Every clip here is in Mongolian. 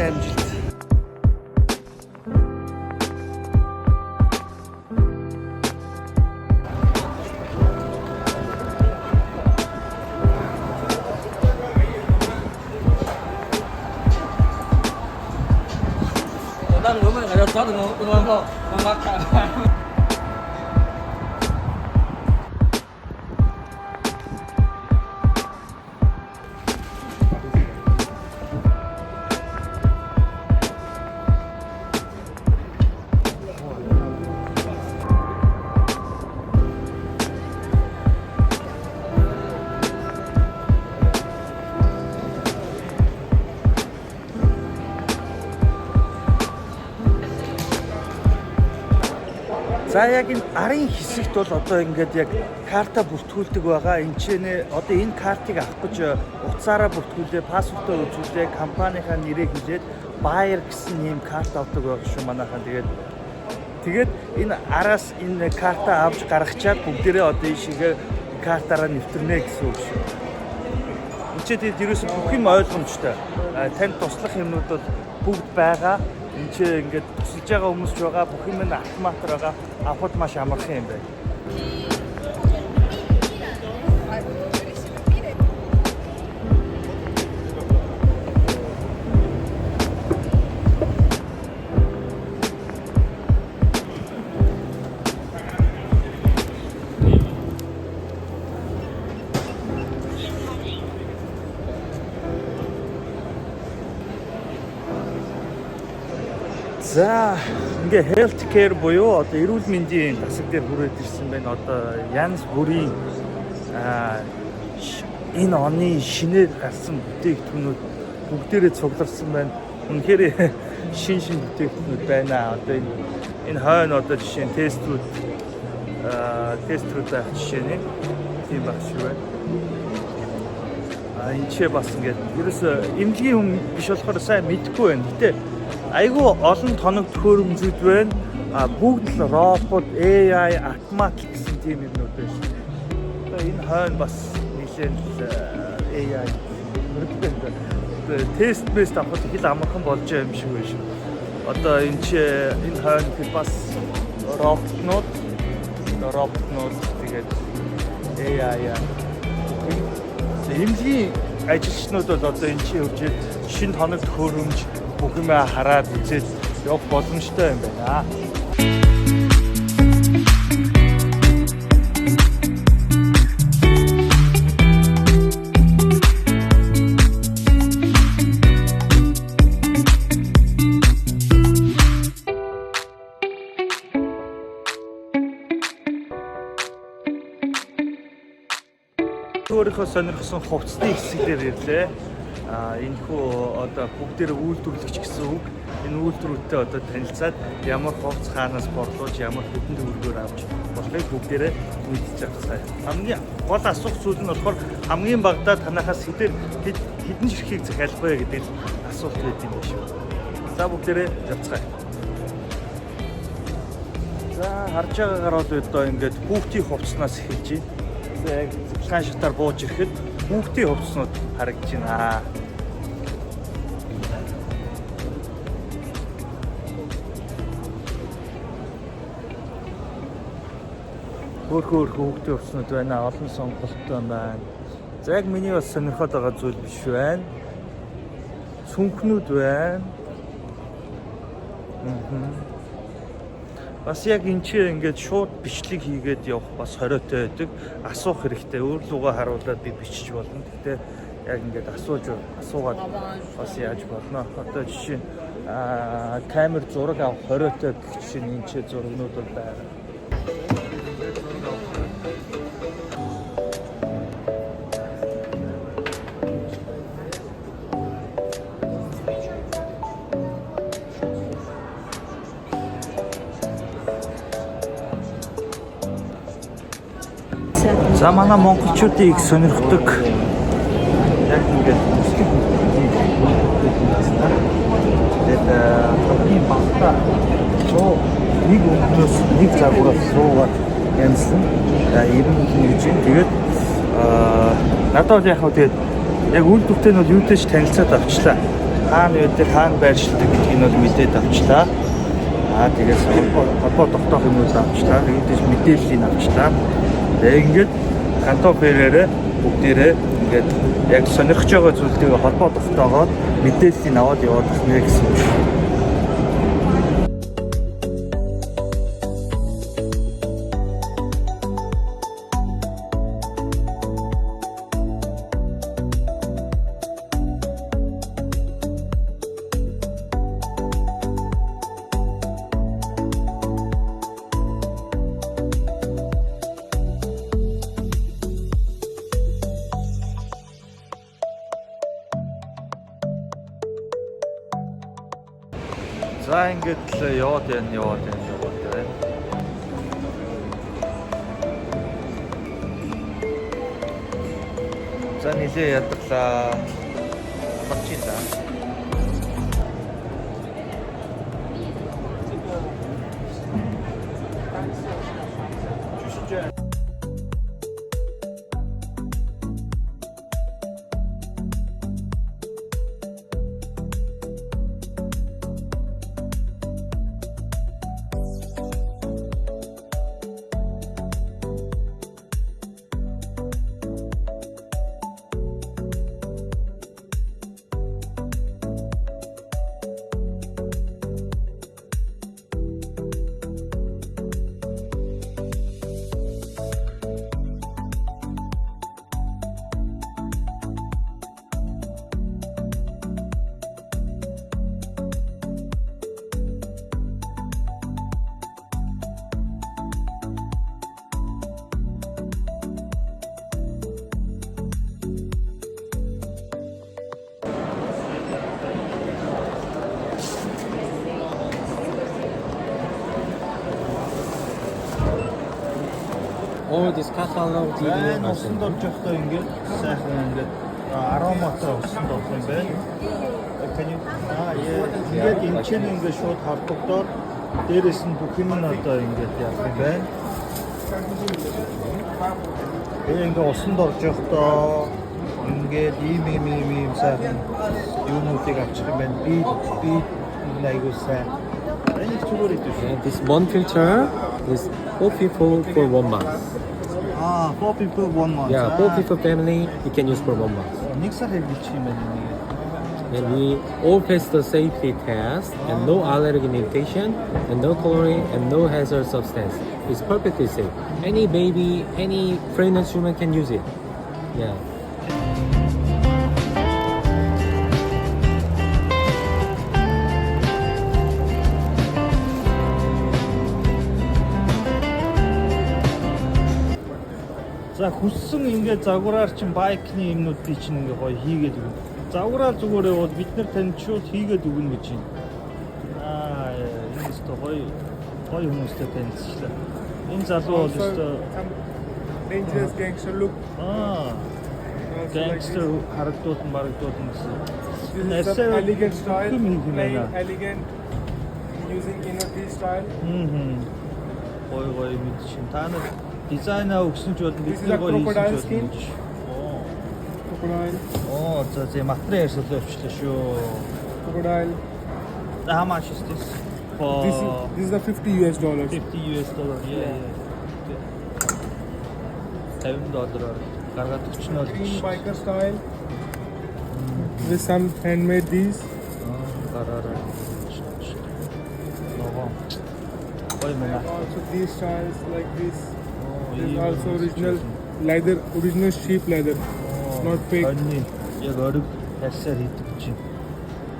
амжилт. đang ngứa mà cái đó đúng không? Không mắc cả. За яг энэ арын хэсэгт бол одоо ингээд яг карта бүртгүүлдэг байгаа. Энд чинь одоо энэ картыг авах гэж утсаараа бүртгүүлээ, пассвортоо үзүүлээ, компанийнхаа нэрийг хэлээд buyer гэсэн ийм карт авдаг байх шүү манайхан. Тэгээд энэ араас энэ карта авч гаргачаад бүгдээрээ одоо ийшээгээ картаараа нэвтрнэ гэсэн үг шүү. Энд чинь ерөөсөө бүх юм ойлгомжтой. Танд туслах юмнууд бол бүгд байгаа. Энд чинь ингээд тусалж байгаа хүмүүс ч байгаа, бүх юм нь автоматар байгаа. Авахд маш амархан юм байна. За ингээ health care буюу одоо эрүүл мэндийн засаг дээр хүрээд ирсэн байна. Одоо янз бүрийн энэ оны шинээр гарсан бүтээгдэхүүнүүд бүгдээрээ цугларсан байна. Үнэхээр шин бүтээгдэхүүнүүд байна. Одоо энэ хойно одоо жишээ нь тестрүүд байх жишээ нь тийм баг шүү байна. Энэ ч бас ингээд ерөөсөө эмнэлгийн хүн биш болохоор сайн мэдэхгүй байна. Гэтэ айгүй олон тоног төхөөрөмжүүд байна. Бүгд л робот, AI, автомат гэсэн тийм юмнууд байна. Одоо энэ хойно бас нэлээд AI тест авахд их л амархан болж байгаа юм шиг байна шүү. Одоо энэ хойно бас роботнууд тэгээд AI эмнэлгийн ажилчнууд бол одоо энэ чинь хөвчээд шинэ тоног төхөөрөмж бүх юм хараад үзээд явах боломжтой юм байна. Өөрийнхөө сонирхсон хувцсны хэсгээр ирлээ. Энэ хүү одоо бүгдээр үйлдвэрлэгч гэсэн үг. Энэ үйлдвэрүүдтэй одоо танилцаад ямар хувцс хаанаас борлуулж ямар хэдэн төгрөгөөр авч болохыг бүгдээрээ мэдчих авцгаая. Хамгийн гол асуух зүйл нь болохоор хамгийн багадаа танахаас хэдэн ширхгийг захиалах вэ гэдэг асуулт байд юм байна шүү. За бүгдээрээ явцгаая. За харж байгаагаар бол одоо ингээд хүүхдийн хувцснаас эхэлж байна. Яг цэцлэн шатаар бууж ирэхэд хүүхдийн хувцснууд харагдаж байна. Хөөрхөн хүүхдийн хувцснууд байна. Олон сонголттой байна. За яг миний бас сонирхоод байгаа зүйл биш байна. Сүнхнүүд байна. Бас яг энэ чинь ингээд шууд бичлэг хийгээд явах бас хориотой байдаг. Асуух хэрэгтэй. Өөр лугаа харуулад би бичиж болно. Гэхдээ яг ингээд асуугаад бас яаж болно. Одоо жишээ нь камер зураг авах хориотой гэх жишээ нь энэ ч зурагнууд бол байна. За манай монголчуудыг сонирхдаг яг ингээд бүслэг тэгээд хамгийн багтаа нэг өдрөөс нэг загвараас суугаад янзлан 90 гэж юм. Тэгээд надад яг хөө тэгээд яг үйлдвэртэй нь бол юутэй ч танилцаад авчлаа. хаана байдаг, хаана байршилдаг гэдгийг нь бол мэдээд авчлаа. Тэгээд холбоо тогтоох юмуд авчлаа. Тэгэж мэдээллийг авчлаа. Тэгээ ингээд Канто Феррерэ бүгдээрээ ингээд яг сонирхож байгаа зүйлтэйгээ холбоо тогтоогоод мэдээллийг аваад яваад байна гэсэн юм. За ингээд л яваад байна. За нилээ ядглаа. Багчилаа. Oh, this catalog TV. Усан дорж явахдаа ингээд сайхан ингээд ароматай усан дорж юм байна. Ингээд энэ чинь ингээд шууд хавтагдаад дээрэс нь бүх юм нь одоо ингээд явах юм байна. Ингээд усан дорж явахдаа ингээд ийм сайхан юунуудыг авчих юм байна. Би айгуу сайн. Энийг чигээр идэв. This one filter is 4 people for 1 month. 4 people 1 month. Yeah, 4 people family you can use for 1 month. Нэг сар хэлбэлчих юм байна нэг. And we all pass the safety test and no allergen mutation and no chlorine and no hazard substance. It's perfectly safe. Any baby, any pregnant woman can use it. Yeah. За хүссэн ингээд загвараар чин байкны юмнуудыг чин ингээ гоё хийгээд өгнө. Загвараар зүгээр яваад бид нар танд шууд хийгээд өгнө гэж байна. Энэ өстө гоё хүмүүстэй танилцлаа. Энэ залуу бол өстө dangerous gangster look. Gangster харагдуулсан гэсэн. This is the elegant style, plain elegant, using inner D style. Гоё мэд чин та нар дизайнаа өгсөн ч бол бид This is нар a гоё crocodile хийсэн ч skin. болно. Crocodile. За материал ярьсалаа өвчлээ шүү. Crocodile. How much is this? This is a $50 US. $50. Yeah. $50 гаргаад өчнөө Clean biker style. With some handmade these. гараараа. Гоё мэнэ. Also these styles like this. There's also original sheep leather, not fake. Яг ориг харьсаар хийдэг чинь.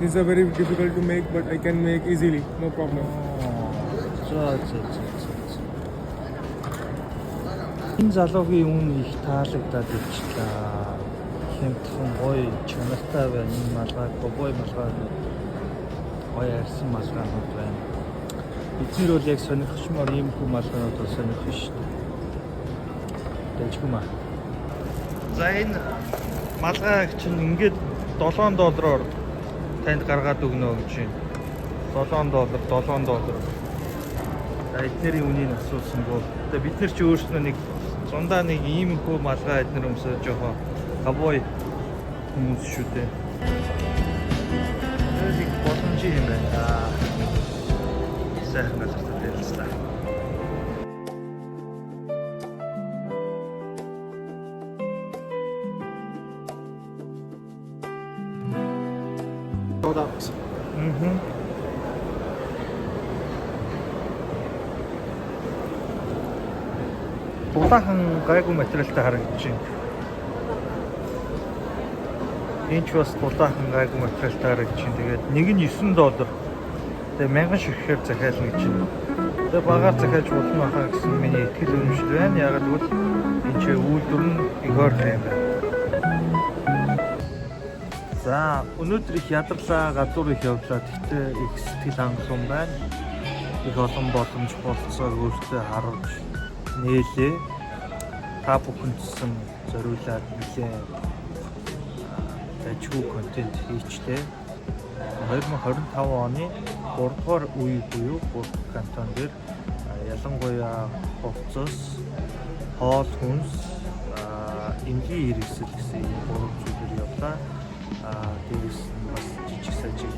These are very difficult to make, but I can make easily, no problem. За. Энэ залуугийн үн их таалагдаад ирчлээ. Хэмтхэн гоё чанартай байна. Энэ малгай, ковбой малгай. Гоё арьсан малгайнууд байна. Эцэг бол яг сонирхчмаар ийм хүү малгайнууд бол сонирхно шүү дээ. Дэжгүмаа. За энэ малгай чинь ингээд $7 танд гаргаад өгнө гэж байна. $7. За эднэрийн үнийг асуусангүй. Тэгээ бид нар ч өөрснөө нэг зундаа нэг ийм хүү малгай эднэр өмсөж жоохон ковбой хүмүүс шүү дээ. боломж юм байна. Сайхан газар дэлслээ. Products. Дулаахан гайгүй материалтай харагдаж байна. Энд ч бас дулаахан гайгүй материалтай харагдаж байна. Тэгээд нэг нь $9. Тэгээд 1000 ширхээр захиална гэж байна. Тэгээд багаар захиалж болно хаа гэсэн миний итгэл үнэмшил байна. Яг л үл энэ ч үйлдвэр нь игоор юм байна. За өнөөдөр их ядарлаа, газар их явлаа. Гэхдээ их сэтгэл хангалуун байна. Их олон боломж болцоог өөртөө харуулж нээлээ. Та бүхэндсэн зориулаад нэлээд ажгүй контент хийчтэй. 2025 оны 3 дугаар үе буюу Бургас кантон дээр ялангуяа хувцас, хоол хүнс, энгийн хэрэгсэл гэсэн ийм гурван зүйлээр явлаа. Дээрээс нь бас жижиг сажиг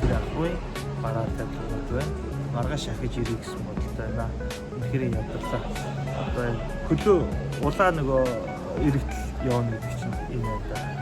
гэр ахуй бараа тавьлууд байна. Маргааш ахиж ирэх гэсэн бодолтой байна. Үнэхээр ядарлаа. Одоо хөлөө улаа нөгөө эргэтэл явна гэдэг чинь энэ байна.